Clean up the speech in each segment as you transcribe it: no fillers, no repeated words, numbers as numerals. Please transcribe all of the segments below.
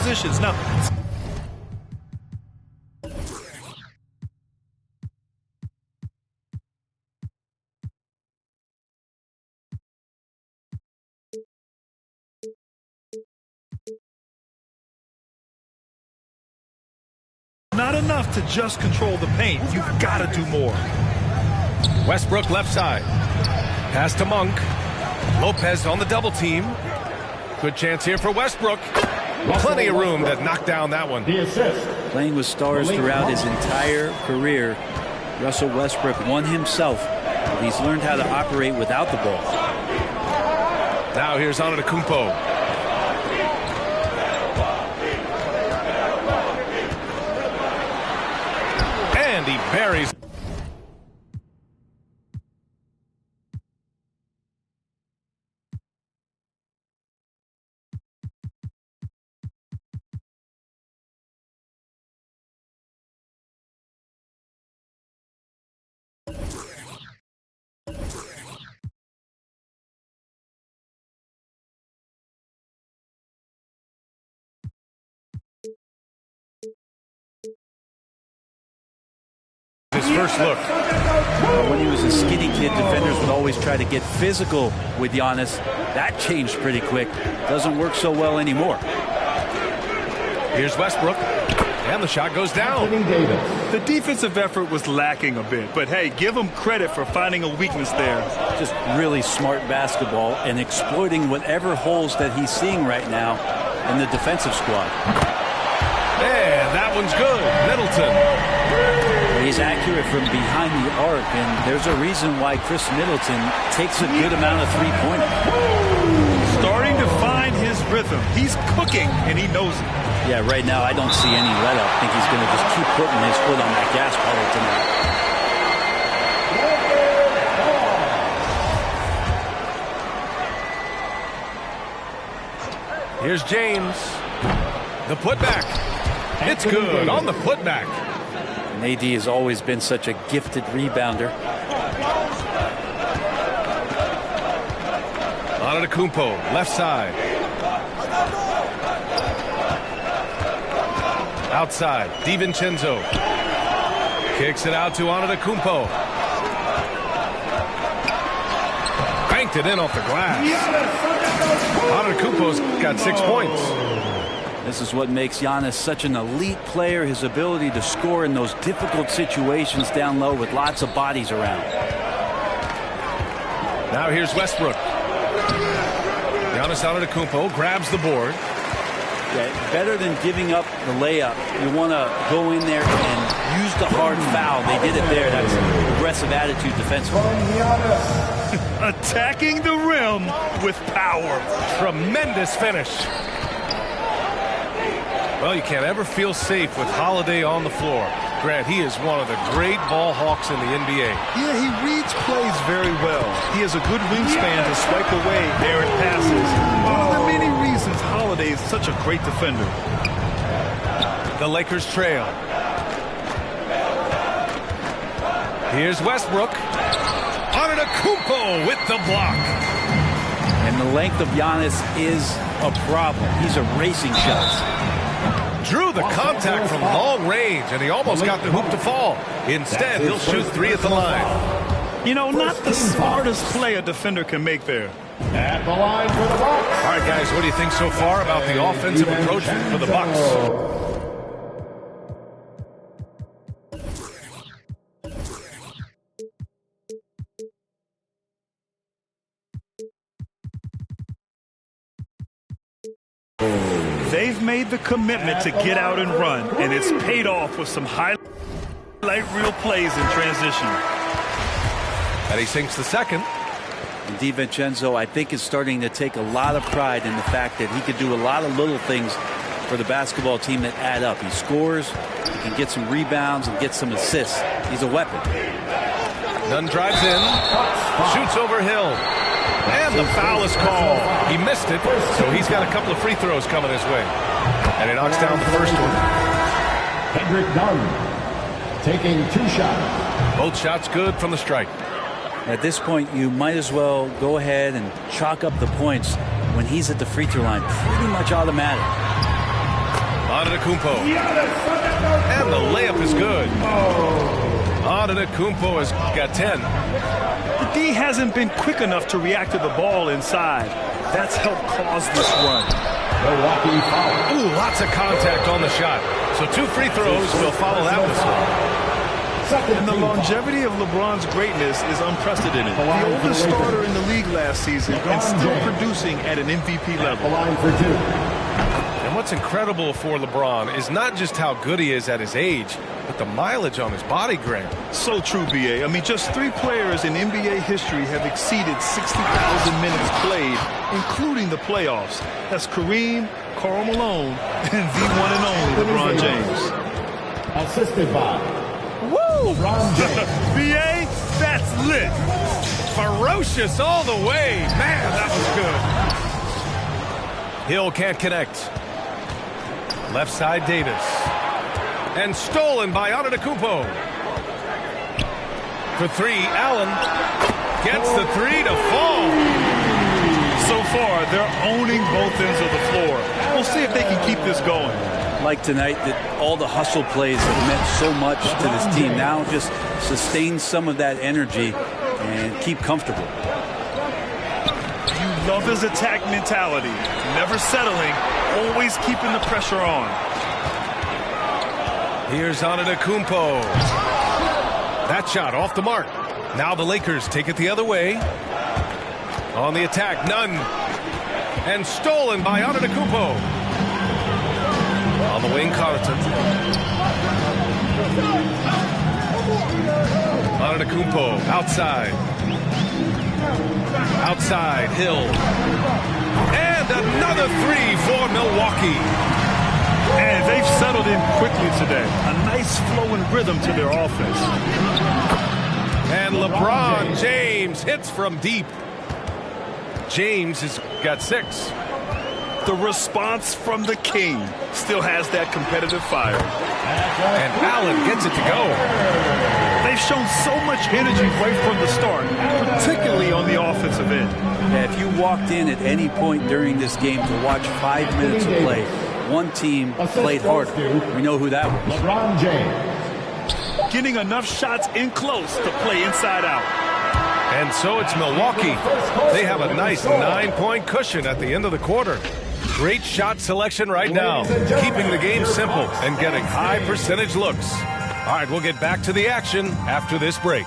positions. Now, not enough to just control the paint. You've got to do more. Westbrook left side. Pass to Monk. Lopez on the double team. Good chance here for Westbrook. Plenty of room to knock down that one. Playing with stars throughout his entire career, Russell Westbrook won himself. He's learned how to operate without the ball. Now here's Antetokounmpo. And he buries. His first look. When he was a skinny kid, defenders would always try to get physical with Giannis. That changed pretty quick. Doesn't work so well anymore. Here's Westbrook. And the shot goes down. The defensive effort was lacking a bit, but hey, give him credit for finding a weakness there. Just really smart basketball and exploiting whatever holes that he's seeing right now in the defensive squad. And that one's good. Middleton. He's accurate from behind the arc, and there's a reason why Chris Middleton takes a good amount of three-pointers. Starting to find his rhythm. He's cooking, and he knows it. Yeah, right now I don't see any let-up. I think he's going to just keep putting his foot on that gas pedal tonight. Here's James. The putback. It's good on the putback. And AD has always been such a gifted rebounder. Antetokounmpo, left side. Outside, DiVincenzo. Kicks it out to Antetokounmpo. Banked it in off the glass. Antetokounmpo's got 6 points. This is what makes Giannis such an elite player, his ability to score in those difficult situations down low with lots of bodies around. Now here's Westbrook. Giannis Antetokounmpo grabs the board. Yeah, better than giving up the layup, you want to go in there and use the hard foul. They did it there. That's aggressive attitude defensively. Attacking the rim with power. Tremendous finish. Well, you can't ever feel safe with Holiday on the floor. Grant, he is one of the great ball hawks in the NBA. Yeah, he reads plays very well. He has a good wingspan to swipe away errant passes. One of the many reasons Holiday is such a great defender. The Lakers trail. Here's Westbrook. Antetokounmpo with the block. And the length of Giannis is a problem. He's erasing shots. Drew the contact from long range, and he almost got the hoop to fall. Instead, he'll shoot three at the line. You know, not the smartest play a defender can make there. At the line for the Bucks. All right, guys, what do you think so far about the offensive approach for the Bucks? They've made the commitment to get out and run, and it's paid off with some highlight reel plays in transition. And he sinks the second. And DiVincenzo, I think, is starting to take a lot of pride in the fact that he could do a lot of little things for the basketball team that add up. He scores, he can get some rebounds, and get some assists. He's a weapon. Dunn drives in, shoots over Hill. And the foul is called. He missed it, so he's got a couple of free throws coming his way. And he knocks down the first one. Kendrick Dunn taking 2 shots. Both shots good from the strike. At this point, you might as well go ahead and chalk up the points when he's at the free throw line. Pretty much automatic. Antetokounmpo. And the layup is good. Antetokounmpo has got 10. The D hasn't been quick enough to react to the ball inside. That's helped cause this run. Ooh, lots of contact on the shot. So 2 free throws will follow that whistle. And the longevity of LeBron's greatness is unprecedented. The oldest starter in the league last season and still producing at an MVP level. And what's incredible for LeBron is not just how good he is at his age, but the mileage on his body, Grant. So true, B.A. I mean, just 3 players in NBA history have exceeded 60,000 minutes played, including the playoffs. That's Kareem, Karl Malone, and the one and only LeBron James. Assisted by Woo! B.A., that's lit. Ferocious all the way. Man, that was good. Hill can't connect. Left side, Davis. And stolen by Antetokounmpo. For 3, Allen gets the 3 to fall. So far, they're owning both ends of the floor. We'll see if they can keep this going. Like tonight, that all the hustle plays have meant so much to this team. Now just sustain some of that energy and keep comfortable. You love his attack mentality. Never settling, always keeping the pressure on. Here's Antetokounmpo. That shot off the mark. Now the Lakers take it the other way. On the attack, Nunn. And stolen by Antetokounmpo. On the wing, Connaughton. Antetokounmpo outside. Outside, Hill. And another 3 for Milwaukee. And they've settled in quickly today. A nice flow and rhythm to their offense. And LeBron James hits from deep. James has got 6. The response from the king still has that competitive fire. And Allen gets it to go. They've shown so much energy right from the start, particularly on the offensive end. Yeah, if you walked in at any point during this game to watch 5 minutes of play, one team played harder. We know who that was. LeBron James. Getting enough shots in close to play inside out. And so it's Milwaukee. They have a nice 9-point cushion at the end of the quarter. Great shot selection right now, keeping the game simple and getting high percentage looks. All right, we'll get back to the action after this break.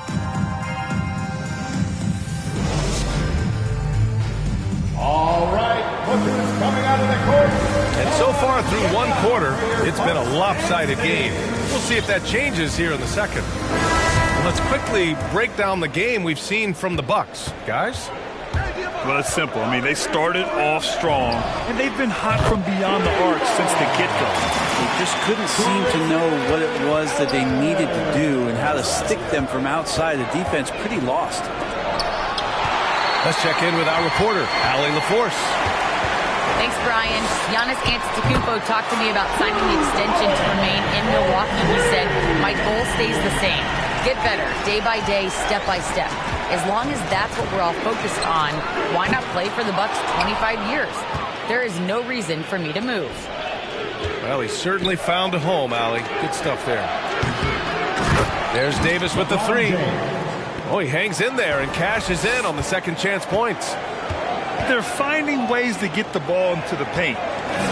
All right, look who's coming out of the court. And so far through 1 quarter, it's been a lopsided game. We'll see if that changes here in the second. Let's quickly break down the game we've seen from the Bucks. Guys? Well, it's simple. I mean, they started off strong, and they've been hot from beyond the arc since the get-go. They just couldn't seem to know what it was that they needed to do and how to stick them from outside. The defense pretty lost. Let's check in with our reporter, Allie LaForce. Thanks, Brian. Giannis Antetokounmpo talked to me about signing the extension to remain in Milwaukee. He said, my goal stays the same. Get better, day by day, step by step. As long as that's what we're all focused on, why not play for the Bucks 25 years? There is no reason for me to move. Well, he certainly found a home, Allie. Good stuff there. There's Davis with the 3. Oh, he hangs in there and cashes in on the second chance points. They're finding ways to get the ball into the paint.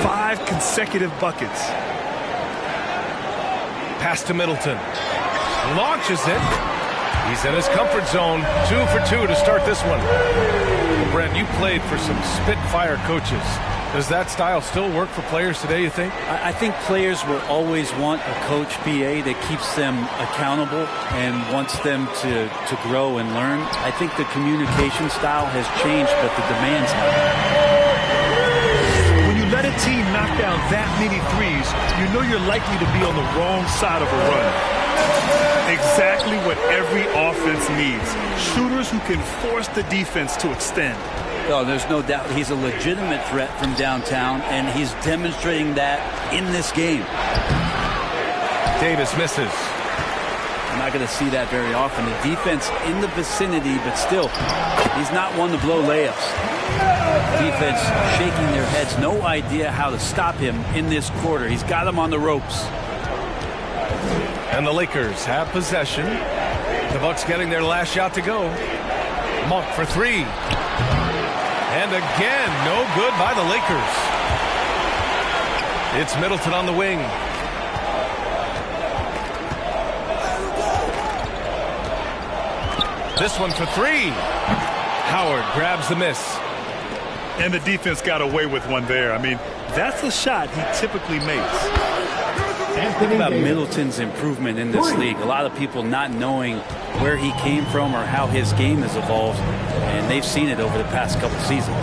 5 consecutive buckets. Pass to Middleton. Launches it. He's in his comfort zone. 2 for 2 to start this one. Well, Brent, you played for some Spitfire coaches. Does that style still work for players today, you think? I think players will always want a coach, PA, that keeps them accountable and wants them to grow and learn. I think the communication style has changed, but the demands haven't. When you let a team knock down that many threes, you know you're likely to be on the wrong side of a run. Exactly what every offense needs. Shooters who can force the defense to extend. Oh, there's no doubt he's a legitimate threat from downtown, and he's demonstrating that in this game. Davis misses. You're not going to see that very often. The defense in the vicinity, but still, he's not one to blow layups. Defense shaking their heads, no idea how to stop him in this quarter. He's got him on the ropes. And the Lakers have possession. The Bucks getting their last shot to go. Monk for three. And again, no good by the Lakers. It's Middleton on the wing. This one for three. Howard grabs the miss. And the defense got away with one there. I mean, that's a shot he typically makes. Think about Middleton's improvement in this league. A lot of people not knowing where he came from or how his game has evolved, and they've seen it over the past couple seasons.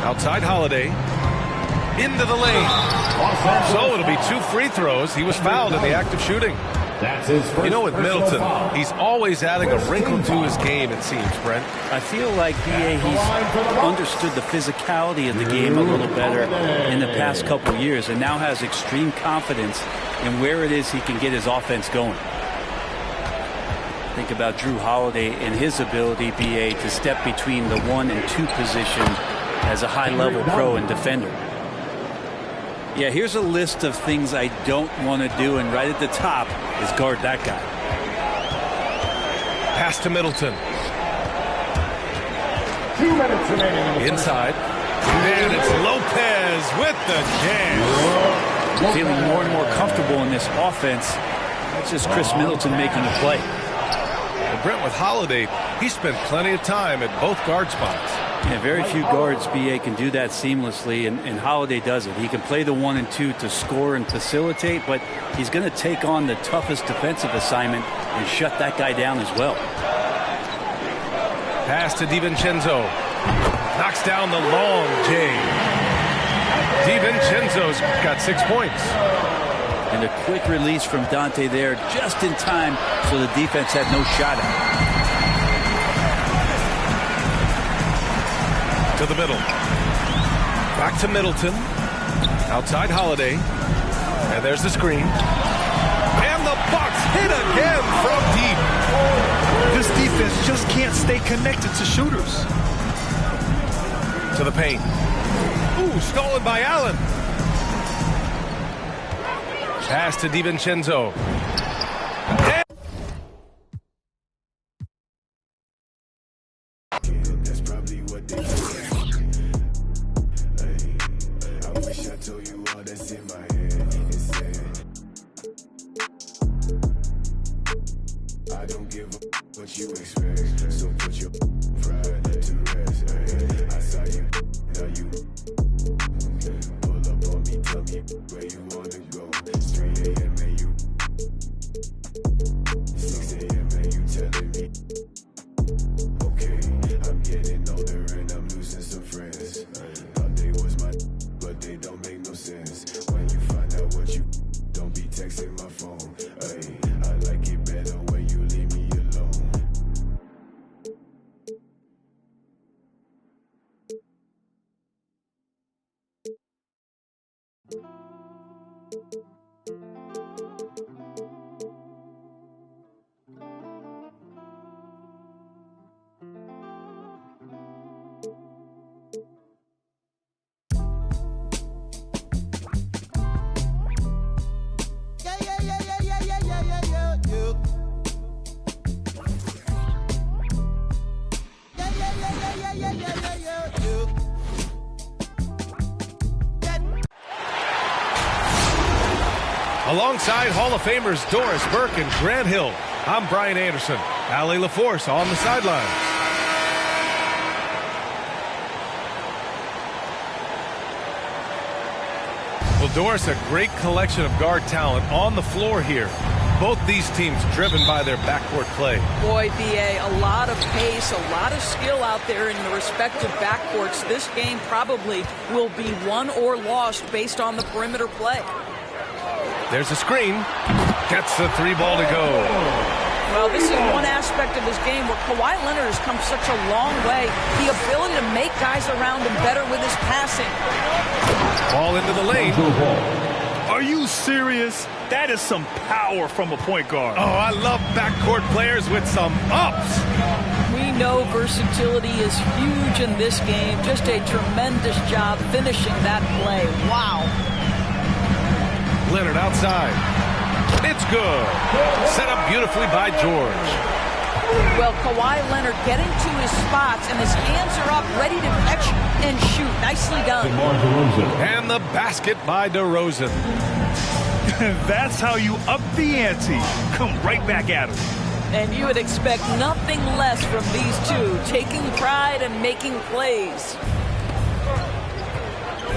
Outside Holiday. Into the lane. So it'll be 2 free throws. He was fouled in the act of shooting. That's his first. You know, with Middleton, he's always adding a wrinkle to his game, it seems, Brent. I feel like, B.A., he's understood the physicality of the game a little better in the past couple years and now has extreme confidence in where it is he can get his offense going. Think about Drew Holiday and his ability, B.A., to step between the 1 and 2 position as a high-level pro and defender. Yeah, here's a list of things I don't want to do, and right at the top is guard that guy. Pass to Middleton. 2 minutes remaining. Inside. And it's Lopez with the jam. Feeling more and more comfortable in this offense. That's just Chris Middleton making a play. Well, Brent, with Holiday, he spent plenty of time at both guard spots. Yeah, very few guards, B.A., can do that seamlessly, and Holiday does it. He can play the 1 and 2 to score and facilitate, but he's going to take on the toughest defensive assignment and shut that guy down as well. Pass to DiVincenzo. Knocks down the long J. DiVincenzo's got 6 points. And a quick release from Dante there just in time so the defense had no shot at it. To the middle. Back to Middleton. Outside Holiday. And there's the screen. And the Bucks hit again from deep. This defense just can't stay connected to shooters. To the paint. Ooh, stolen by Allen. Pass to DiVincenzo. That's probably what they do. I wish I told you all that's in my head. It's sad. I don't give a what you expect. So put your pride to rest. I saw you, now you. Pull up on me, tell me where you wanna go. It's 3 a.m. and you 6 a.m. and you telling me. Okay, I'm getting older and I'm losing some friends. Thought they was my, but they don't make no sense. When you find out what you don't be texting my phone. I like it better when you leave me alone. Alongside Hall of Famers Doris Burke and Grant Hill, I'm Brian Anderson. Allie LaForce on the sidelines. Well, Doris, a great collection of guard talent on the floor here. Both these teams driven by their backcourt play. Boy, B.A., a lot of pace, a lot of skill out there in the respective backcourts. This game probably will be won or lost based on the perimeter play. There's a screen. Gets the 3 ball to go. Well, this is one aspect of his game where Kawhi Leonard has come such a long way. The ability to make guys around him better with his passing. Ball into the lane. Are you serious? That is some power from a point guard. Oh, I love backcourt players with some ups. We know versatility is huge in this game. Just a tremendous job finishing that play. Wow. Leonard outside. It's good. Set up beautifully by George. Well, Kawhi Leonard getting to his spots, and his hands are up, ready to catch and shoot. Nicely done. And the basket by DeRozan. That's how you up the ante. Come right back at him. And you would expect nothing less from these two, taking pride and making plays.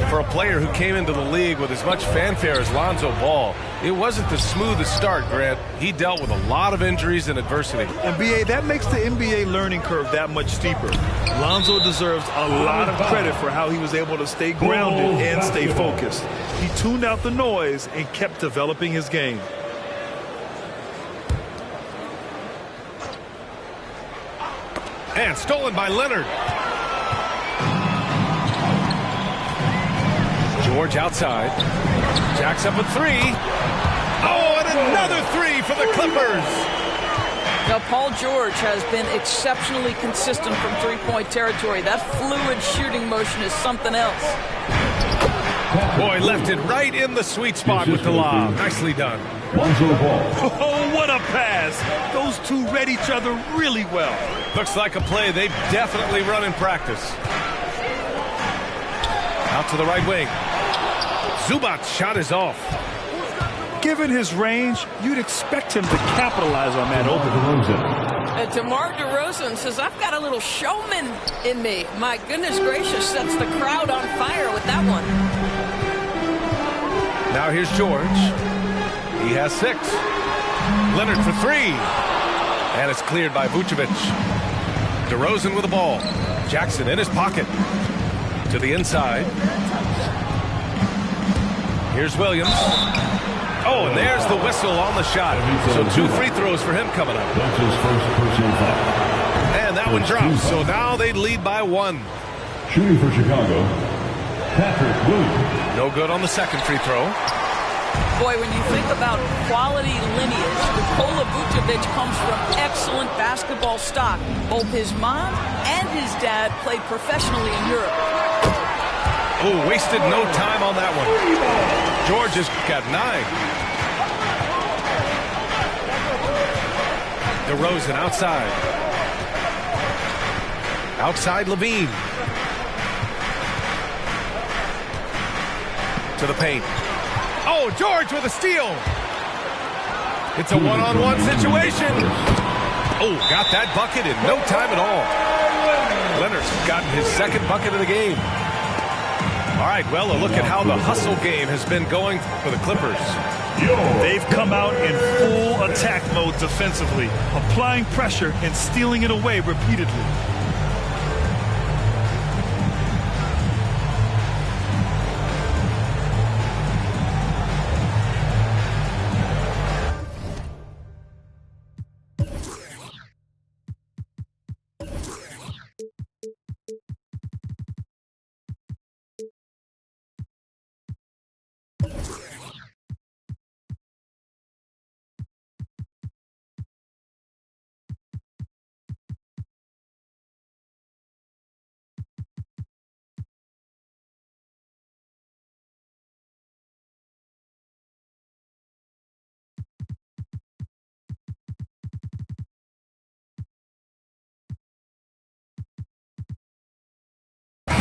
For a player who came into the league with as much fanfare as Lonzo Ball, it wasn't the smoothest start, Grant. He dealt with a lot of injuries and adversity. And, B.A., that makes the NBA learning curve that much steeper. Lonzo deserves a lot of credit for how he was able to stay grounded and stay focused. He tuned out the noise and kept developing his game. And stolen by Leonard. George outside. Jacks up a three. Oh, and another three for the Clippers. Now, Paul George has been exceptionally consistent from three-point territory. That fluid shooting motion is something else. Boy, left it right in the sweet spot with the lob. Nicely done. Oh, what a pass. Those two read each other really well. Looks like a play they've definitely run in practice. Out to the right wing. Zubac's shot is off. Given his range, you'd expect him to capitalize on that opening. DeMar DeRozan says, I've got a little showman in me. My goodness gracious, sets the crowd on fire with that one. Now here's George. He has 6. Leonard for 3. And it's cleared by Vucevic. DeRozan with the ball. Jackson in his pocket. To the inside. Here's Williams. Oh, and there's the whistle on the shot. So 2 free throws for him coming up. That's his first personal foul. And that one drops. So now they lead by 1. Shooting for Chicago, Patrick Williams. No good on the second free throw. Boy, when you think about quality lineage, Nikola Vucevic comes from excellent basketball stock. Both his mom and his dad played professionally in Europe. Oh, wasted no time on that one. George has got 9. DeRozan outside. Outside Levine. To the paint. Oh, George with a steal. It's a one-on-one situation. Oh, got that bucket in no time at all. Leonard's gotten his second bucket of the game. All right, well, a look at how the hustle game has been going for the Clippers. They've come out in full attack mode defensively, applying pressure and stealing it away repeatedly.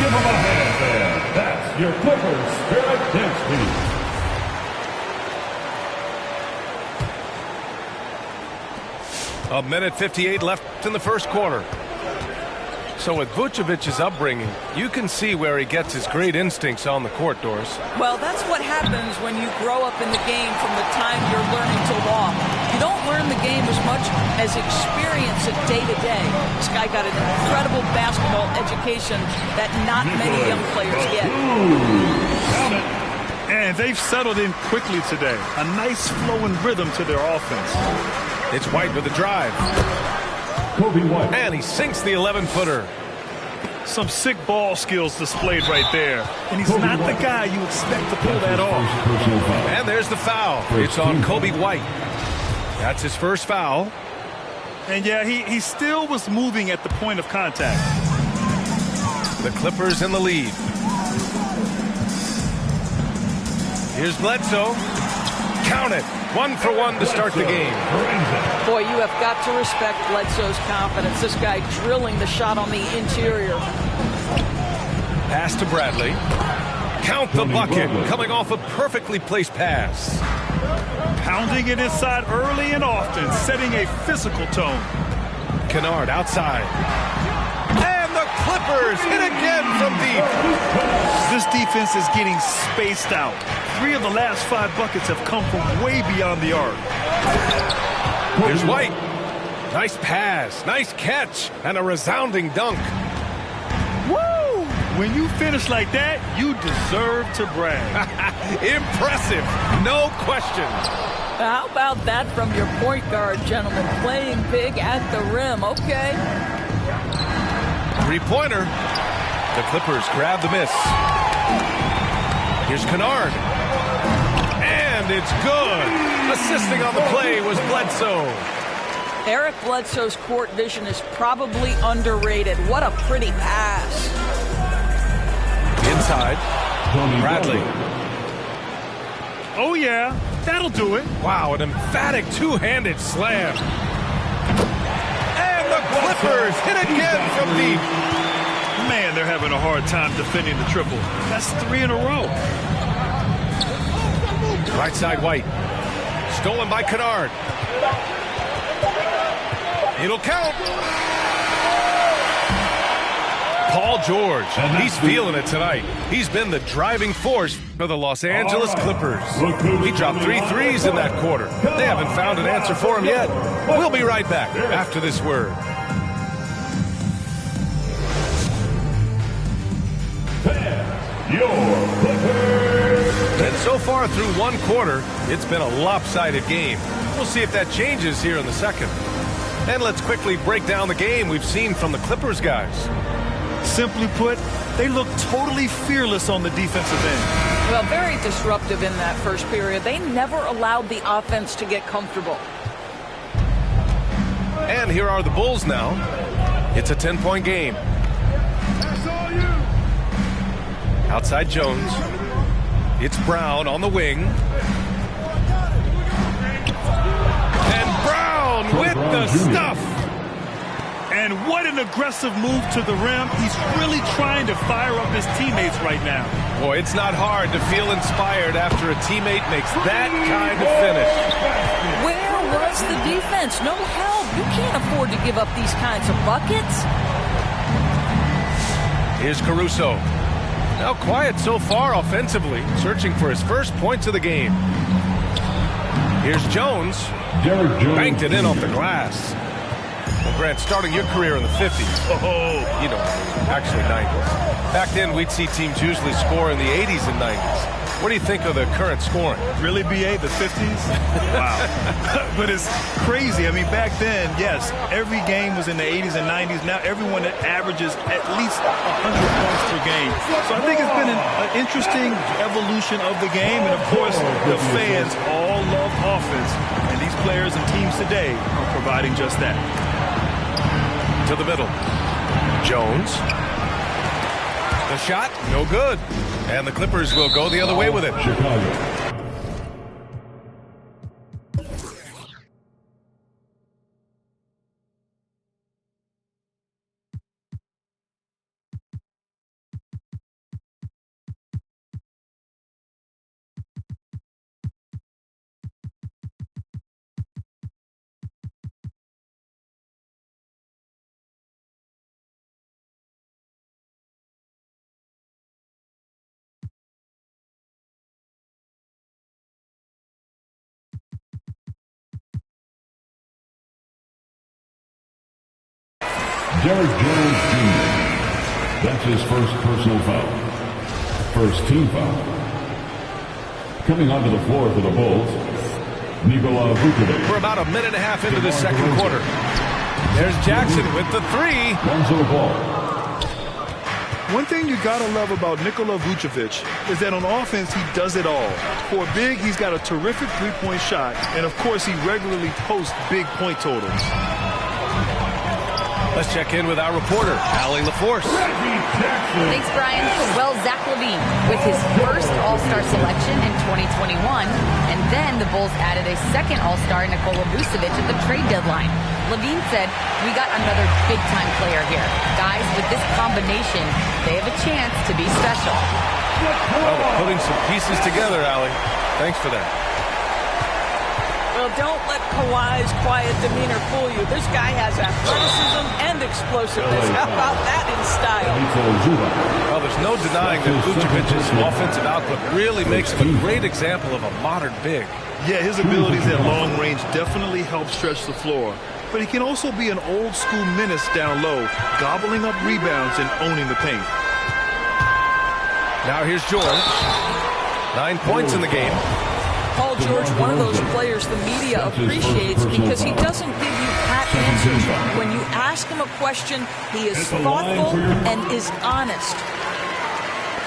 Give them a hand there. That's your Clippers Spirit Dance Team. A minute 58 left in the first quarter. So with Vucevic's upbringing, you can see where he gets his great instincts on the court, Doris. Well, that's what happens when you grow up in the game from the time you're learning to walk. You don't learn the game as much as experience it day to day. This guy got an incredible basketball education that not many young players get. And they've settled in quickly today. A nice flowing rhythm to their offense. It's White with the drive. Kobe White. And he sinks the 11-footer. Some sick ball skills displayed right there. And he's not the guy you expect to pull that off. And there's the foul. It's on Kobe White. That's his first foul. And yeah, he still was moving at the point of contact. The Clippers in the lead. Here's Bledsoe. Count it. 1 for 1 to start the game. Boy, you have got to respect Bledsoe's confidence. This guy drilling the shot on the interior. Pass to Bradley. Count the bucket. Coming off a perfectly placed pass. Pounding it inside early and often, setting a physical tone. Kennard outside. And the Clippers hit again from deep. This defense is getting spaced out. 3 of the last 5 buckets have come from way beyond the arc. Here's White. Nice pass, nice catch, and a resounding dunk. Woo! When you finish like that, you deserve to brag. Impressive, no question. How about that from your point guard, gentlemen? Playing big at the rim. Okay. Three-pointer. The Clippers grab the miss. Here's Kennard. And it's good. Assisting on the play was Bledsoe. Eric Bledsoe's court vision is probably underrated. What a pretty pass. Inside. Bradley. Oh, yeah. That'll do it. Wow, an emphatic two-handed slam. And the Clippers hit again from deep. Man, they're having a hard time defending the triple. That's 3 in a row. Right side White. Stolen by Kennard. It'll count. Paul George, he's feeling it tonight. He's been the driving force for the Los Angeles Clippers. He dropped 3 threes in that quarter. They haven't found an answer for him yet. We'll be right back after this word. And so far through 1 quarter, it's been a lopsided game. We'll see if that changes here in the second. And let's quickly break down the game we've seen from the Clippers guys. Simply put, they look totally fearless on the defensive end. Well, very disruptive in that first period. They never allowed the offense to get comfortable. And here are the Bulls now. It's a 10-point game. Outside Jones. It's Brown on the wing. And Brown with the stuff. And what an aggressive move to the rim. He's really trying to fire up his teammates right now. Boy, it's not hard to feel inspired after a teammate makes that kind of finish. Where was the defense? No help. You can't afford to give up these kinds of buckets. Here's Caruso. Now quiet so far offensively, searching for his first points of the game. Here's Jones. Banked it in off the glass. Well, Grant, starting your career in the 50s. You know, actually 90s. Back then, we'd see teams usually score in the 80s and 90s. What do you think of the current scoring? Really, BA, the 50s? Wow. But it's crazy. I mean, back then, yes, every game was in the 80s and 90s. Now everyone averages at least 100 points per game. So I think it's been an interesting evolution of the game. And, of course, the fans all love offense. And these players and teams today are providing just that. To the middle. Jones. The shot, no good. And the Clippers will go the other way with it. Chicago. Derek Jones Jr. That's his first personal foul. First team foul. Coming onto the floor for the Bulls, Nikola Vucevic. We're about a minute and a half into the second quarter. There's Jackson with the 3. Lonzo Ball. One thing you gotta love about Nikola Vucevic is that on offense, he does it all. For a big, he's got a terrific three-point shot, and of course, he regularly posts big point totals. Let's check in with our reporter, Allie LaForce. Thanks, Brian. Well, Zach LaVine with his first All-Star selection in 2021, and then the Bulls added a second All-Star, Nikola Vucevic, at the trade deadline. LaVine said, "We got another big-time player here. Guys, with this combination, they have a chance to be special." Well, they're putting some pieces together, Allie. Thanks for that. Well, don't let Kawhi's quiet demeanor fool you. This guy has athleticism and explosiveness. How about that in style? Well, there's no denying that Vucevic's offensive output really makes him a great example of a modern big. Yeah, his abilities at long range definitely help stretch the floor. But he can also be an old-school menace down low, gobbling up rebounds and owning the paint. Now here's George. 9 points in the game. Paul George, one of those players the media appreciates because he doesn't give you pat answers. When you ask him a question, he is thoughtful and is honest.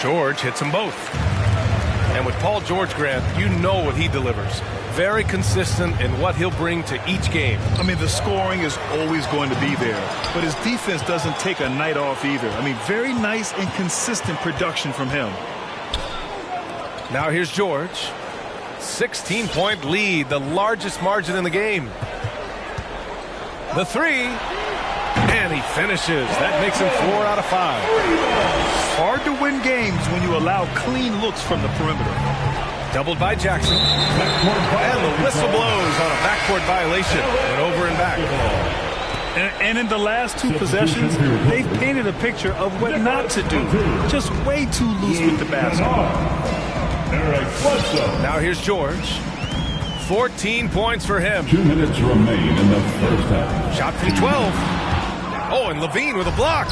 George hits them both. And with Paul George, Grant, you know what he delivers. Very consistent in what he'll bring to each game. I mean, the scoring is always going to be there, but his defense doesn't take a night off either. I mean, very nice and consistent production from him. Now here's George. 16-point lead, the largest margin in the game. The three, and he finishes. That makes him 4 out of 5. Hard to win games when you allow clean looks from the perimeter. Doubled by Jackson. And the whistle blows on a backcourt violation. Went over and back. And in the last 2 possessions, they've painted a picture of what not to do. Just way too loose with the basketball. Now here's George. 14 points for him. 2 minutes remain in the first half. Shot from 12. Oh, and LaVine with a block.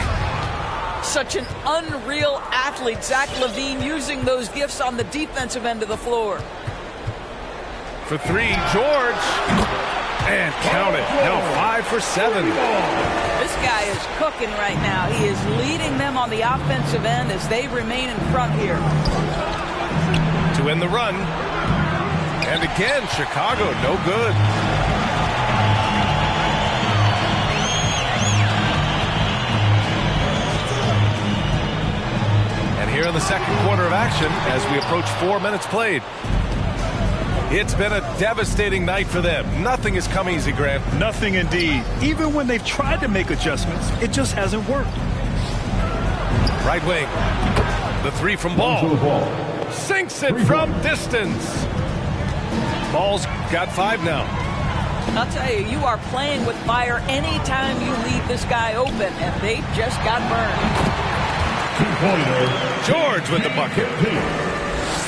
Such an unreal athlete, Zach LaVine, using those gifts on the defensive end of the floor. For 3, George. And count it. Now 5 for 7. This guy is cooking right now. He is leading them on the offensive end as they remain in front here. To end the run. And again, Chicago, no good. And here in the second quarter of action, as we approach 4 minutes played. It's been a devastating night for them. Nothing has come easy, Grant. Nothing indeed. Even when they've tried to make adjustments, it just hasn't worked. Right wing. The 3 from Ball. Sinks it from distance. Ball's got 5 now. I'll tell you, you are playing with fire anytime you leave this guy open, and they just got burned. George with the bucket.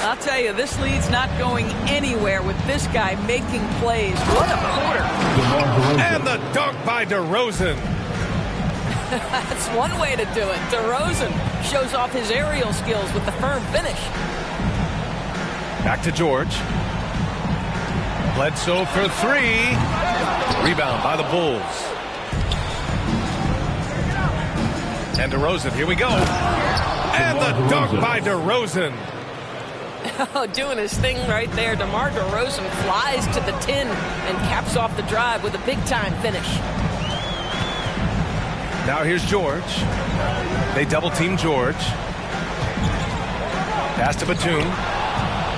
I'll tell you, this lead's not going anywhere with this guy making plays. What a quarter. And the dunk by DeRozan. That's one way to do it. DeRozan shows off his aerial skills with the firm finish. Back to George. Bledsoe for 3. Rebound by the Bulls. And DeRozan, here we go. And the dunk by DeRozan. Oh, doing his thing right there. DeMar DeRozan flies to the tin and caps off the drive with a big-time finish. Now here's George. They double-team George. Pass to Batum.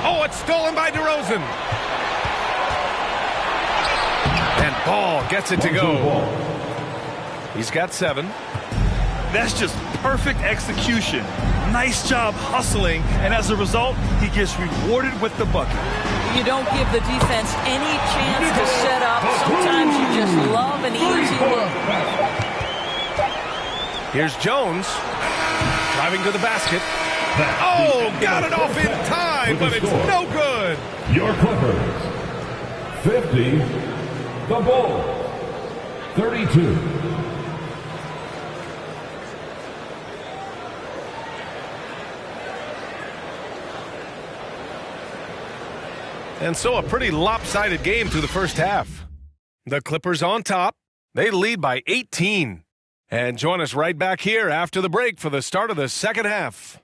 Oh, it's stolen by DeRozan. And Ball gets it to go. He's got 7. That's just perfect execution. Nice job hustling, and as a result, he gets rewarded with the bucket. You don't give the defense any chance to set up. Sometimes you just love an easy look. Here's Jones. Driving to the basket. Oh, got it off in time, but it's no good. Your Clippers. 50. The Bulls. 32. And so a pretty lopsided game through the first half. The Clippers on top. They lead by 18. And join us right back here after the break for the start of the second half.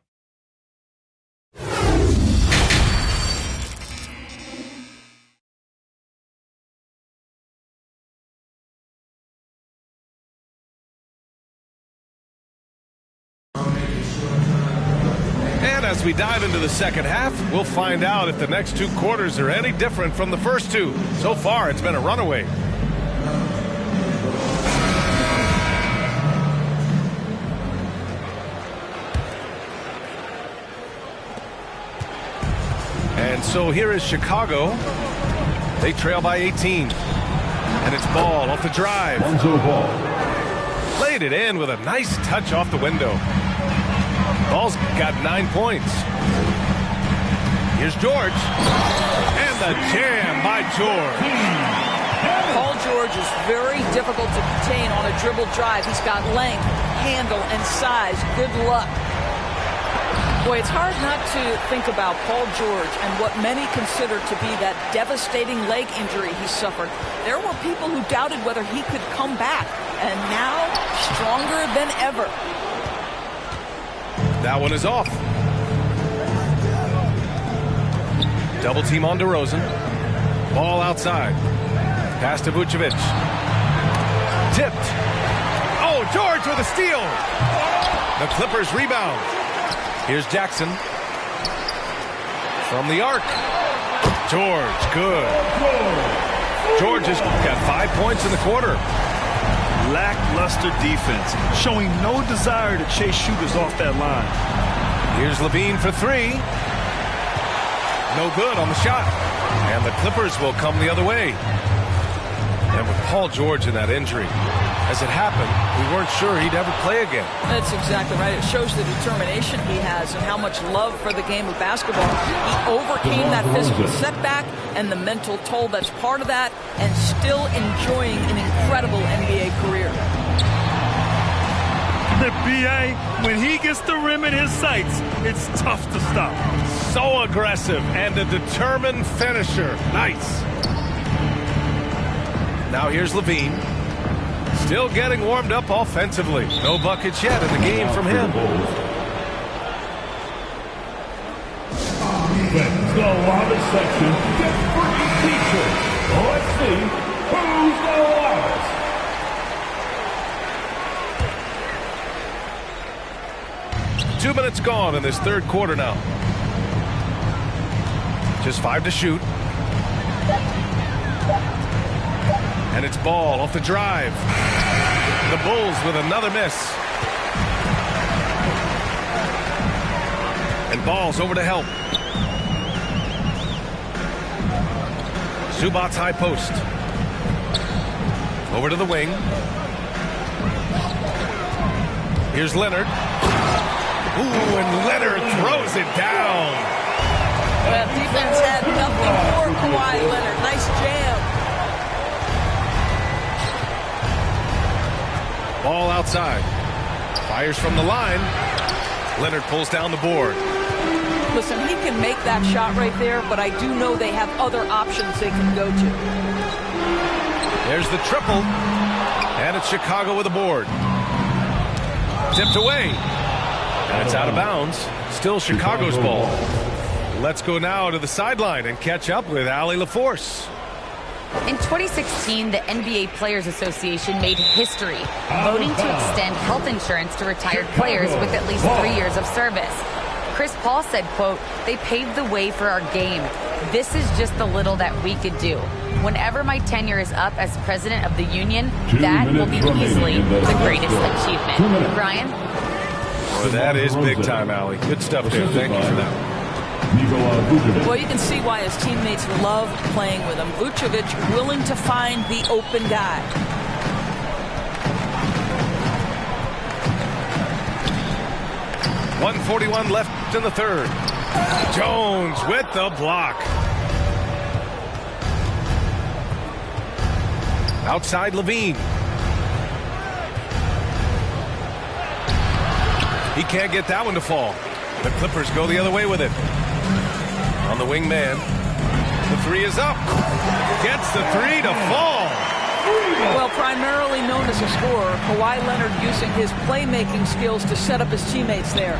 And as we dive into the second half, we'll find out if the next two quarters are any different from the first two. So far, it's been a runaway. And so here is Chicago. They trail by 18. And it's Ball off the drive. Ball. Played it in with a nice touch off the window. Ball's got 9 points. Here's George. And the jam by George. Paul George is very difficult to contain on a dribble drive. He's got length, handle, and size. Good luck. Boy, it's hard not to think about Paul George and what many consider to be that devastating leg injury he suffered. There were people who doubted whether he could come back, and now stronger than ever. That one is off. Double team on DeRozan. Ball outside. Pass to Vucevic. Tipped. Oh, George with a steal. The Clippers rebound. Here's Jackson. From the arc. George, good. George has got 5 points in the quarter. Lackluster defense, showing no desire to chase shooters off that line. Here's Levine for three. No good on the shot. And the Clippers will come the other way. And with Paul George in that injury, as it happened, we weren't sure he'd ever play again. That's exactly right. It shows the determination he has and how much love for the game of basketball. He overcame that physical setback and the mental toll that's part of that, and still enjoying an incredible NBA career. The BA, when he gets the rim in his sights, it's tough to stop. So aggressive and a determined finisher. Nice. Now here's Levine. Still getting warmed up offensively. No buckets yet in the game from him. Let's go on the section. Get free features. Let's see who's the loudest. 2 minutes gone in this third quarter now. Just 5 to shoot. And it's Ball off the drive. The Bulls with another miss. And Ball's over to help. Zubac's high post. Over to the wing. Here's Leonard. Ooh, and Leonard throws it down. Well, defense had nothing for Kawhi Leonard. Nice jam. Ball outside. Fires from the line. Leonard pulls down the board. Listen, he can make that shot right there, but I do know they have other options they can go to. There's the triple. And it's Chicago with a board. Tipped away. And it's out of bounds. Still Chicago's ball. Let's go now to the sideline and catch up with Allie LaForce. In 2016, the NBA Players Association made history, voting to extend health insurance to retired players with at least 3 years of service. Chris Paul said, quote, "They paved the way for our game. This is just the little that we could do. Whenever my tenure is up as president of the union, that will be easily the greatest achievement." Brian? Well, that is big time, Allie. Good stuff there. Thank you for that. Well, you can see why his teammates love playing with him. Vucevic willing to find the open guy. .141 left in the third. Jones with the block. Outside Levine. He can't get that one to fall. The Clippers go the other way with it. On the wing man. The three is up. Gets the three to fall. Well, primarily known as a scorer, Kawhi Leonard using his playmaking skills to set up his teammates there.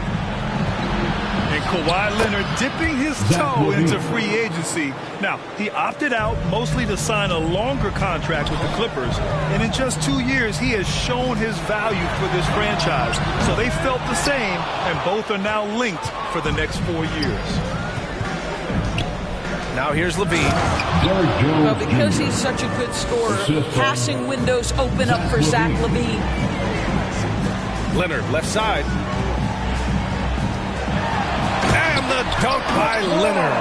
And Kawhi Leonard dipping his toe into free agency. Now, he opted out mostly to sign a longer contract with the Clippers. And in just 2 years, he has shown his value for this franchise. So they felt the same, and both are now linked for the next 4 years. Now here's Levine. Well, because he's such a good scorer, passing windows open up for Zach Levine. Leonard, left side. And the dunk by Leonard.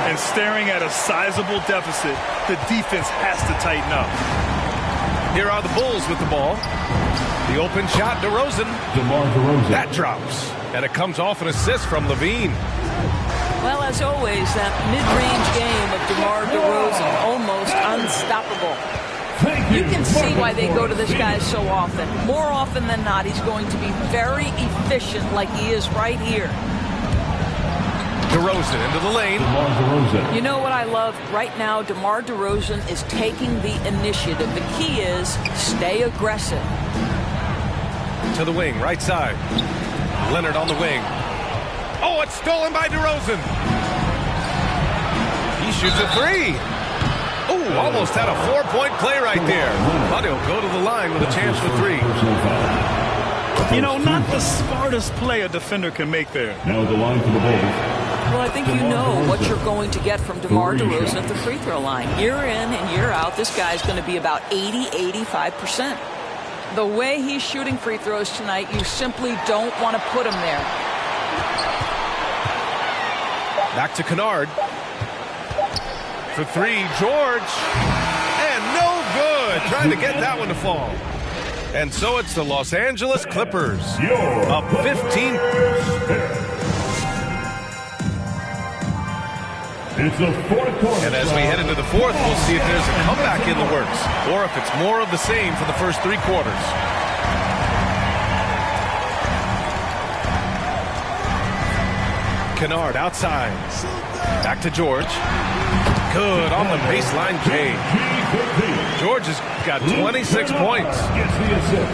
And staring at a sizable deficit, the defense has to tighten up. Here are the Bulls with the ball. The open shot, DeRozan. That drops. And it comes off an assist from Levine. Well, as always, that mid-range game of DeMar DeRozan, almost unstoppable. You can see why they go to this guy so often. More often than not, he's going to be very efficient like he is right here. DeRozan into the lane. You know what I love? Right now, DeMar DeRozan is taking the initiative. The key is stay aggressive. To the wing, right side. Leonard on the wing. Oh, it's stolen by DeRozan. He shoots a three. Oh, almost had a 4-point play right there. But he'll go to the line with a chance for three. You know, not the smartest play a defender can make there. Now the line for the Bulls. Well, I think you know what you're going to get from DeMar DeRozan at the free throw line. Year in and year out, this guy's going to be about 80-85%. The way he's shooting free throws tonight, you simply don't want to put him there. Back to Kennard. For three, George. And no good. Trying to get that one to fall. And so it's the Los Angeles Clippers. Up 15. It's the fourth quarter. And as we head into the fourth, we'll see if there's a comeback in the works or if it's more of the same for the first 3 quarters. Kennard outside. Back to George. Good on the baseline J. George has got 26 points.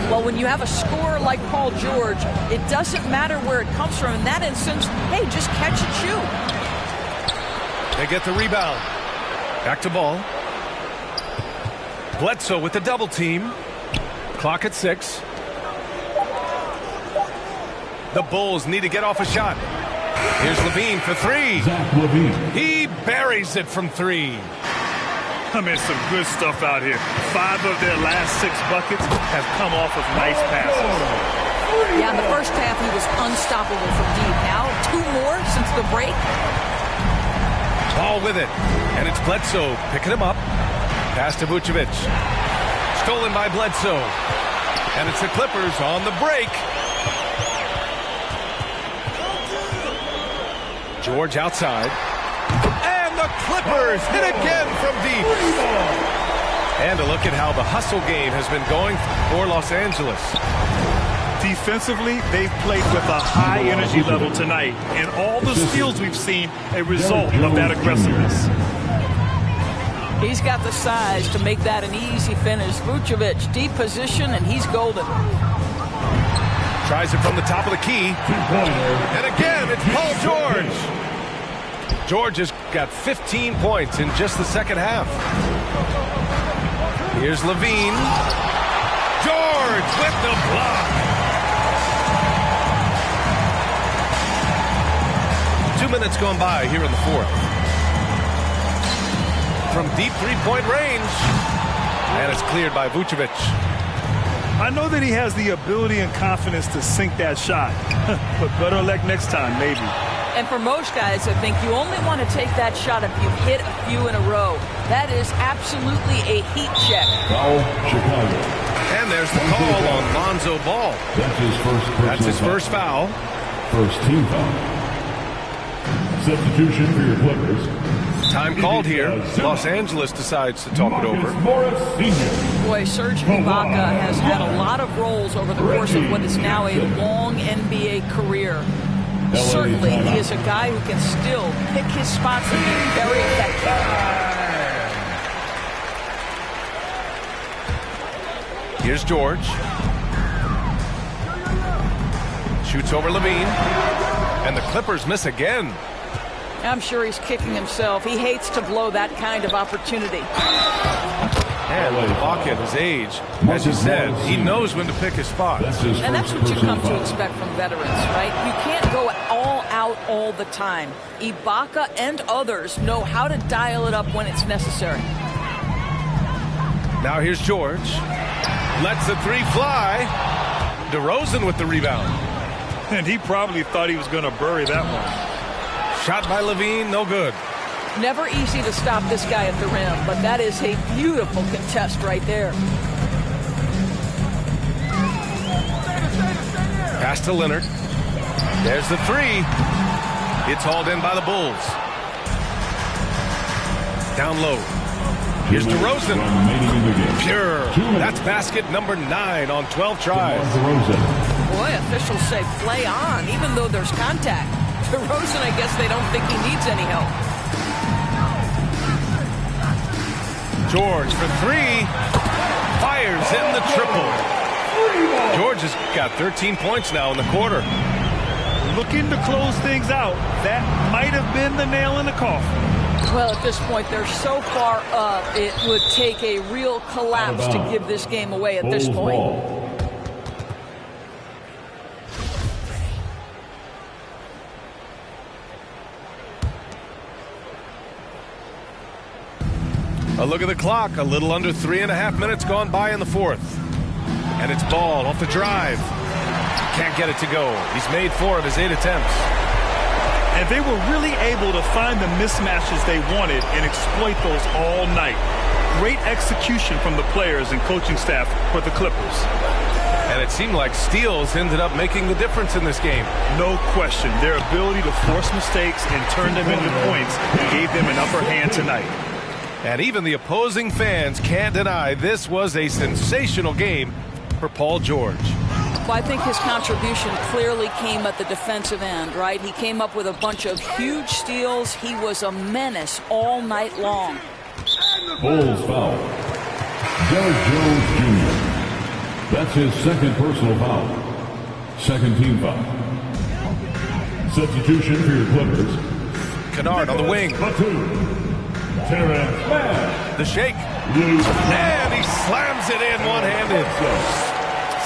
Well, when you have a scorer like Paul George, it doesn't matter where it comes from. In that instance, hey, just catch and shoot. They get the rebound. Back to Ball. Bledsoe with the double team. Clock at 6. The Bulls need to get off a shot. Here's Levine for three. He buries it from 3. I mean, some good stuff out here. 5 of their last 6 buckets have come off of nice passes. Yeah, in the first half, he was unstoppable from deep. Now, 2 more since the break. Ball with it. And it's Bledsoe picking him up. Pass to Vucevic. Stolen by Bledsoe. And it's the Clippers on the break. George outside. And the Clippers hit again from deep. And a look at how the hustle game has been going for Los Angeles. Defensively, they've played with a high energy level tonight, and all the steals we've seen a result of that aggressiveness. He's got the size to make that an easy finish. Vucevic, deep position, and he's golden. Tries it from the top of the key. And again, it's Paul George. George has got 15 points in just the second half. Here's Levine. George with the block. 2 minutes gone by here in the fourth. From deep three-point range. And it's cleared by Vucevic. I know that he has the ability and confidence to sink that shot, but better luck next time, maybe. And for most guys, I think you only want to take that shot if you hit a few in a row. That is absolutely a heat check. Foul, Chicago. And there's the call on Lonzo Ball. That's his first foul. First team foul. Substitution for your Clippers. Time called here. Los Angeles decides to talk it over. Boy, Serge Ibaka has had a lot of roles over the course of what is now a long NBA career. Certainly, he is a guy who can still pick his spots and be very effective. Here's George. Shoots over Levine. And the Clippers miss again. I'm sure he's kicking himself. He hates to blow that kind of opportunity. And Ibaka at his age, as you said, he knows when to pick his spots. And that's what you come to expect from veterans, right? You can't go all out all the time. Ibaka and others know how to dial it up when it's necessary. Now here's George. Lets the three fly. DeRozan with the rebound. And he probably thought he was going to bury that one. Shot by Levine, no good. Never easy to stop this guy at the rim, but that is a beautiful contest right there. Pass to Leonard. There's the three. It's hauled in by the Bulls. Down low. Here's DeRozan. Pure. That's basket number 9 on 12 tries. Boy, officials say play on, even though there's contact. DeRozan, I guess they don't think he needs any help. George for 3. Fires in the triple. George has got 13 points now in the quarter. Looking to close things out. That might have been the nail in the coffin. Well, at this point, they're so far up, it would take a real collapse to give this game away at this point. A look at the clock. A little under 3.5 minutes gone by in the fourth. And it's Ball off the drive. Can't get it to go. He's made 4 of his 8 attempts. And they were really able to find the mismatches they wanted and exploit those all night. Great execution from the players and coaching staff for the Clippers. And it seemed like steals ended up making the difference in this game. No question. Their ability to force mistakes and turn them into points gave them an upper hand tonight. And even the opposing fans can't deny this was a sensational game for Paul George. Well, I think his contribution clearly came at the defensive end, right? He came up with a bunch of huge steals. He was a menace all night long. Bulls foul. Derrick Jones Jr. That's his second personal foul. Second team foul. Substitution for your Clippers. Kennard on the wing. The shake. And he slams it in one-handed.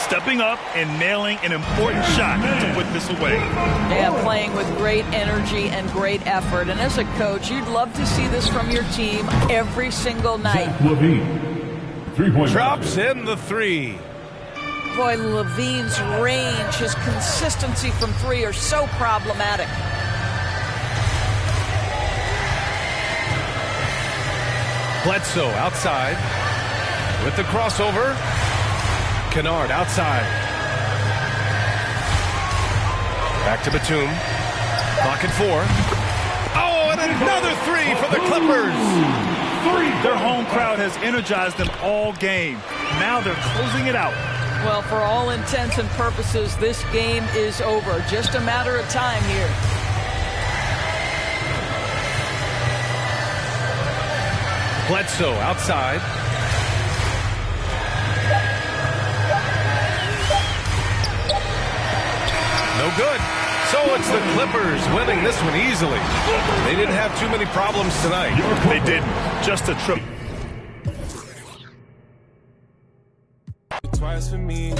Stepping up and nailing an important shot to put this away. Yeah, playing with great energy and great effort. And as a coach, you'd love to see this from your team every single night. Levine. 3-point Drops in the 3. Boy, Levine's range, his consistency from 3 are so problematic. Bledsoe outside with the crossover. Kennard outside. Back to Batum. Clock at 4. Oh, and another 3 for the Clippers. Their home crowd has energized them all game. Now they're closing it out. Well, for all intents and purposes, this game is over. Just a matter of time here. Bledsoe outside. No good. So it's the Clippers winning this one easily. They didn't have too many problems tonight. They didn't. Just a trip. Twice for me.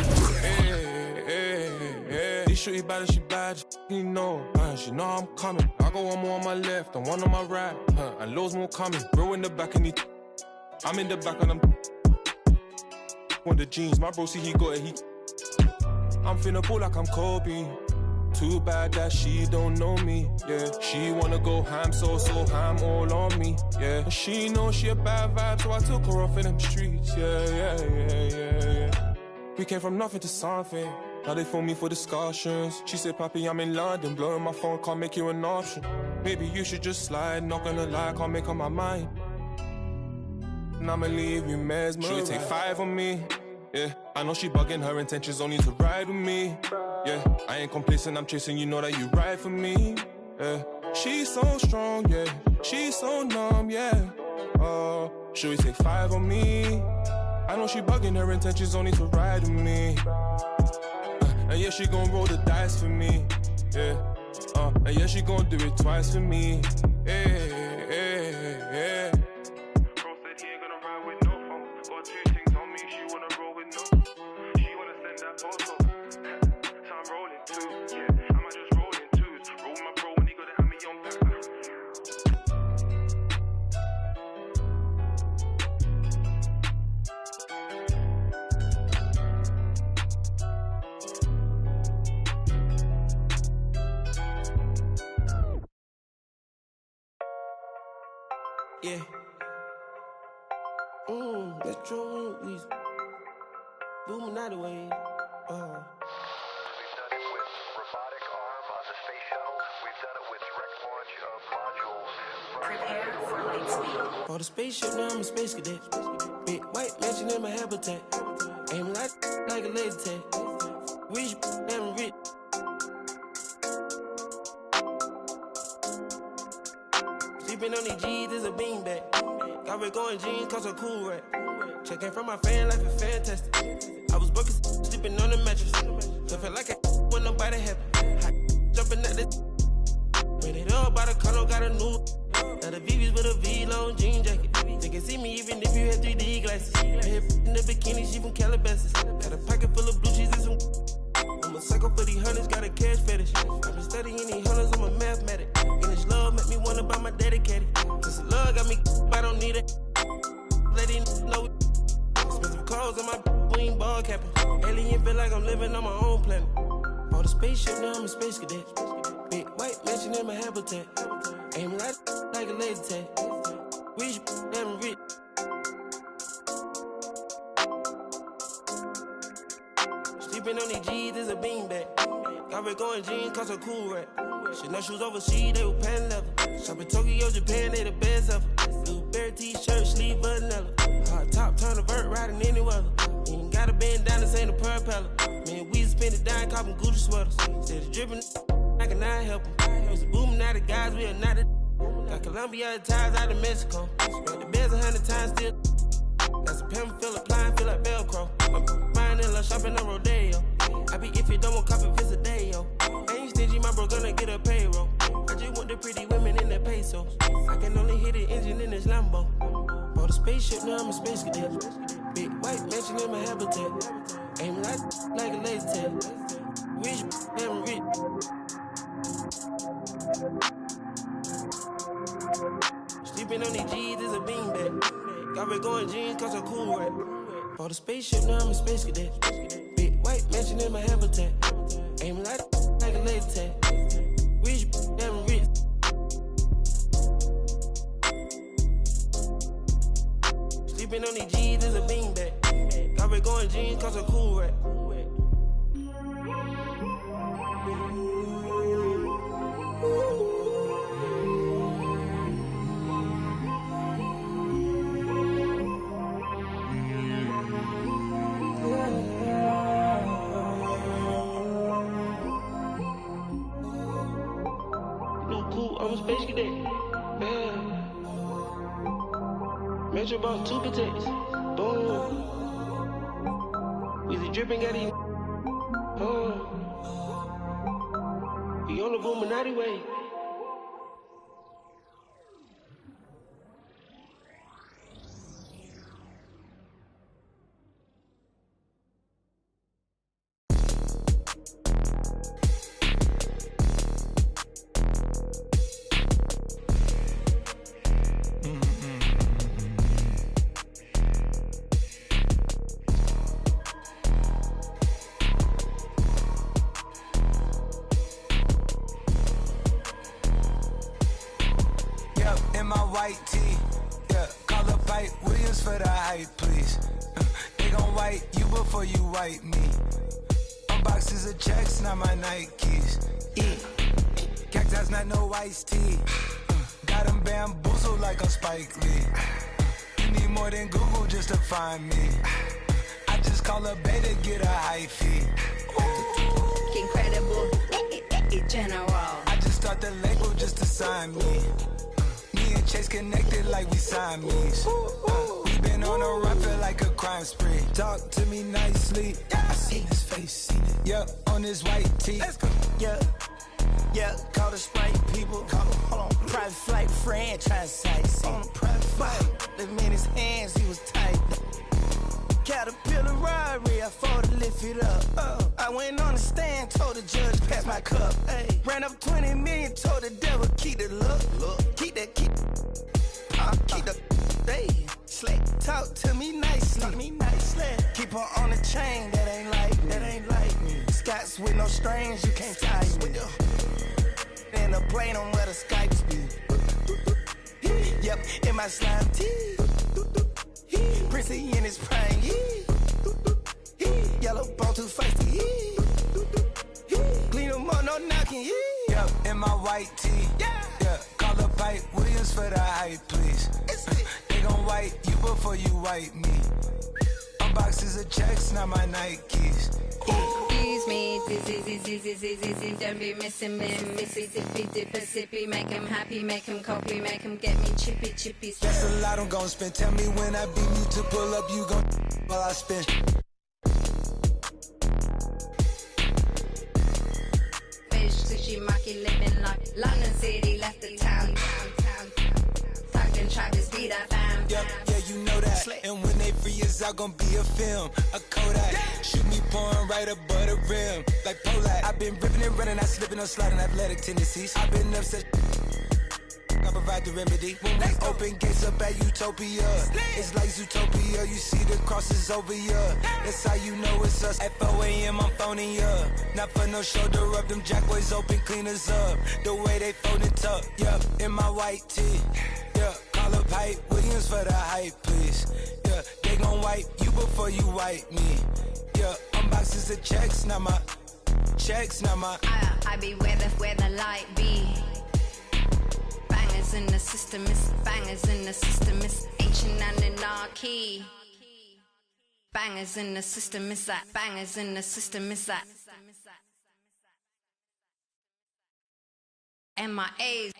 This shorty bad and she bad, you know. She know I'm coming. I got one more on my left and one on my right. And loads more coming. Bro in the back and I'm in the back and I'm on the jeans. My bro see he got it. I'm finna ball like I'm Kobe. Too bad that she don't know me, yeah. She wanna go ham, so ham all on me, yeah. And she know she a bad vibe, so I took her off in them streets, yeah. We came from nothing to something. Now they phone me for discussions. She said, Papi, I'm in London, blowing my phone, can't make you an option. Maybe you should just slide, not gonna lie, can't make up my mind. And I'ma leave you mesmerized. Should take 5 on me? Yeah, I know she bugging, her intentions only to ride with me. Yeah, I ain't complacent, I'm chasing, you know that you ride for me. Yeah, she's so strong, yeah, she's so numb, yeah. Should we take 5 on me? I know she bugging, her intentions only to ride with me. And yeah, she gon' roll the dice for me. Yeah. And yeah, she gon' do it twice for me. Yeah. Yeah. Metro Weezy. Booming out the way. We've done it with robotic arm on the space shuttles. We've done it with direct launch of modules. Prepare for light speed. For the spaceship, now I'm a space cadet. Big white mansion in my habitat. Aim like a laser tag. Rich, damn rich. Sleeping on these G's is a beanbag. Got red going jeans, cause a cool rack. Checking from my fan life is fantastic. I was broken, sleeping on the mattress. So feel like I when nobody happy. Jumping at the ran it up by the color, got a new. Now the VV's with a V-long jean jacket. They can see me even if you have 3D glasses. Head in the bikini, she from Calabasas. Got a pocket full of blue cheese and some. I'm a psycho for these hunters, got a cash fetish. I've been studying these hunters, I'm a mathematic. And this love make me wanna buy my dedicated. This love got me, I don't need it. Let it know. Expensive clothes on my queen ball capping. Alien feel like I'm living on my own planet. For the spaceship, now I'm a space cadet. Big white mansion in my habitat. Aim like a laser tag. Rich, damn rich. Sleeping on these G's is a beanbag. Got red going jeans, cause a cool rack. Shit, no shoes overseas, they were pan level. Shop in Tokyo, Japan, they the best ever. Blueberry t-shirt, sleeve vanilla. Hard top, turn a vert, riding any weather. You ain't gotta bend down, this ain't a propeller. Man, we spend it down, copping Gucci sweaters. Said it's dripping, I cannot help them. Used to booming out the guys, we are not the. Got Colombia ties out of Mexico. Spread the beds 100 times still. Got some pimp, feel applying, feel like Velcro. Buying in love, shopping on Rodeo. I be if you don't want copy, visit day, yo. Ain't stingy, my bro gonna get a payroll. I just want the pretty women in the pesos. I can only hit the engine in this Lambo. For the spaceship, now I'm a space cadet. Big white mansion in my habitat. Aim like a laser tag. Rich, damn rich. Sleeping on these G's is a beanbag. Got red going jeans, cause a cool rack. For the spaceship, now I'm a space cadet. Big white mansion in my habitat. Aim like a laser tag. Rich, damn rich. Sleeping on these G's is a beanbag. Got red going jeans, cause a cool rack. I'm a space cadet. Yeah. Metro bought 2 protects. Boom. Weezy dripping, got him. We on the Illuminati way. White tee, yeah, call up Fight Williams for the hype, please. They gon' wipe you before you wipe me. Unboxes of checks, not my Nikes. Cacti's not no iced tea. Got them bamboozled like a Spike Lee. You need more than Google just to find me. I just call a beta, get a high fee. Incredible, general. I just start the label just to sign me. Me and Chase connected like we Siamese. We been Been on a run, feel like a crime spree. Talk to me nicely. I seen his face, seen it. Yeah, on his white tee. Let's go. Yeah, yeah. Call the Sprite people. Call him, hold on. Private flight franchise site. On a private flight. Them in his hands, he was tight. Caterpillar robbery, I fought to lift it up. I went on the stand, told the judge, pass my cup. Ay. Ran up 20 million, told the devil, keep the look. Keep that, keep the, hey. Slick, talk to me nicely. Keep her on the chain, that ain't like me. Scots with no strings, you can't tie me. And the plane on where the Skypes be. Yep, in my slime tee. Prissy in his prime, yellow bone too feisty, clean him up, no knocking, yep, in my white tee, yeah, call up Pipe Williams for the hype, please. They gon' wipe you before you wipe me. Unboxes of checks, not my Nikes. Excuse me, this, don't be missing me. Missy, dippy, dipper, sippy, make him happy, make him copy, make him get me chippy. That's a lot I'm gon' spend. Tell me when I beat you to pull up, you gon' while I spend. Fish, sushi, maki, living like London City, left the town. Talking Travis beat that fam. Yeah, you know that. And when they free us out, gon' be a film, a Kodak. Shoot me pouring right above the rim, like Polak. I've been ripping and running, I slipping on sliding athletic tendencies. I've been upset. I provide the remedy. When we open gates up at Utopia, it's like Zootopia. You see the crosses over here. That's how you know it's us. At 4 a.m. I'm phoning ya. Not for no shoulder rub. Them jack boys open cleaners up. The way they fold it up. Yup, in my white tee. Yeah, call up Pipe Williams for the hype, please. Yeah, they gon' wipe you before you wipe me. Yeah, unboxes of checks, not my. I be where the light be. Bangers in the system, it's bangers in the system, it's ancient and anarchy. Bangers in the system, it's that. Bangers in the system, it's that. MIAs.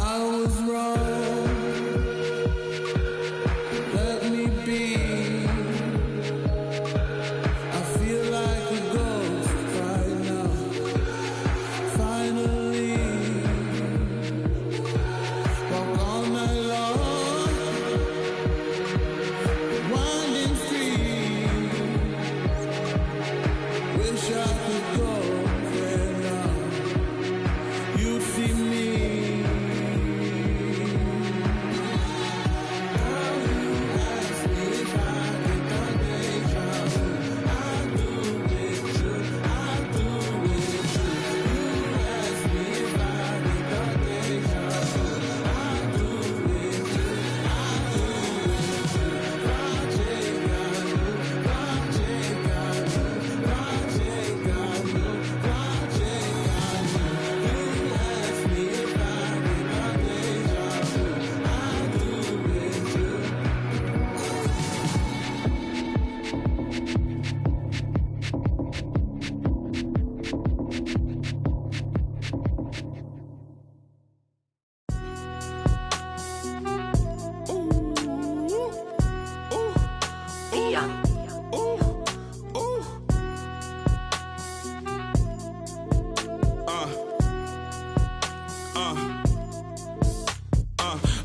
I was wrong. Let me could go where you'd see me.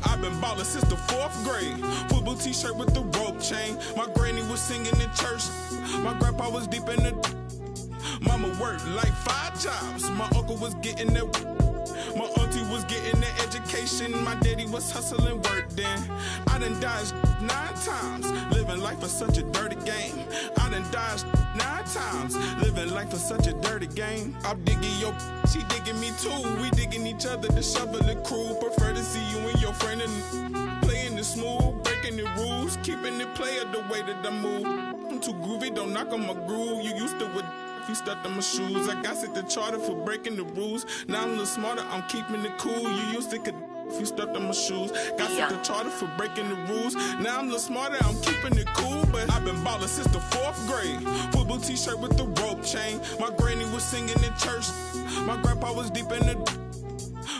I've been ballin' since the 4th grade. Football t-shirt with the rope chain. My granny was singing in church. My grandpa was deep in the. Mama worked like 5 jobs. My uncle was getting that. My auntie was getting the education. My daddy was hustling work then. I done dodged 9 times. Living life for such a dirty game. I done dodged 9 times. Living life for such a dirty game. I'm digging your, she digging me too. We digging each other, the shovel and crew. Prefer to see you and your friend and playing it smooth, breaking the rules, keeping it player the way that I move. I'm too groovy, don't knock on my groove. You used to with. You stepped on my shoes. I got set the charter for breaking the rules. Now I'm a little smarter, I'm keeping it cool. You used to could if you stepped on my shoes. Got set the charter for breaking the rules. Now I'm a little smarter, I'm keeping it cool. But I've been ballin' since the 4th grade. Football t-shirt with the rope chain. My granny was singing in church. My grandpa was deep in the.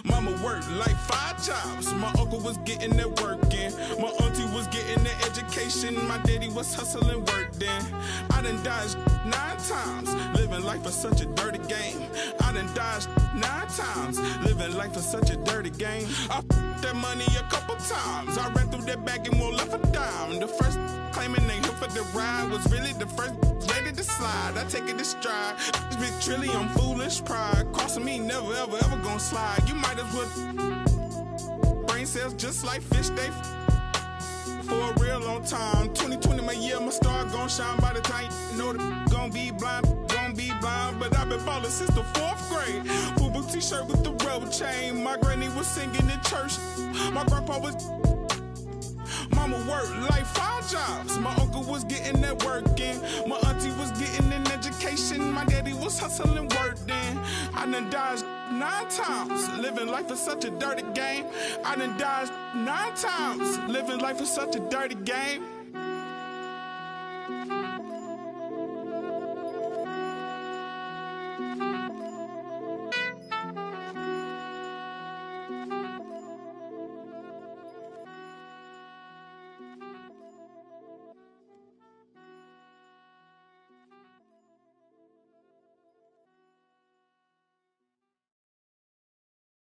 Mama worked like 5 jobs. My uncle was getting that work in. My auntie was getting the education. My daddy was hustling work then. I done dodged 9 times. Living life for such a dirty game. I done dodged 9 times. Living life for such a dirty game. I f***ed that money a couple times. I ran through that bag and won't left a dime. The first claiming they here for the ride was really the first ready to slide. I take it to stride. This big trilly, I'm foolish pride. Crossing me, never ever ever gonna slide. You might as well. Brain cells just like fish, they for a real long time. 2020 my year, my star gon' shine. By the time you know the gon' be blind. But I've been ballin' since the 4th grade. Football t-shirt with the rope chain. My granny was singing in church. My grandpa was. Mama worked like 5 jobs. My uncle was getting that work in. My auntie was getting an education. My daddy was hustling work then. I done dodged 9 times. Living life is such a dirty game. I done dodged 9 times. Living life is such a dirty game.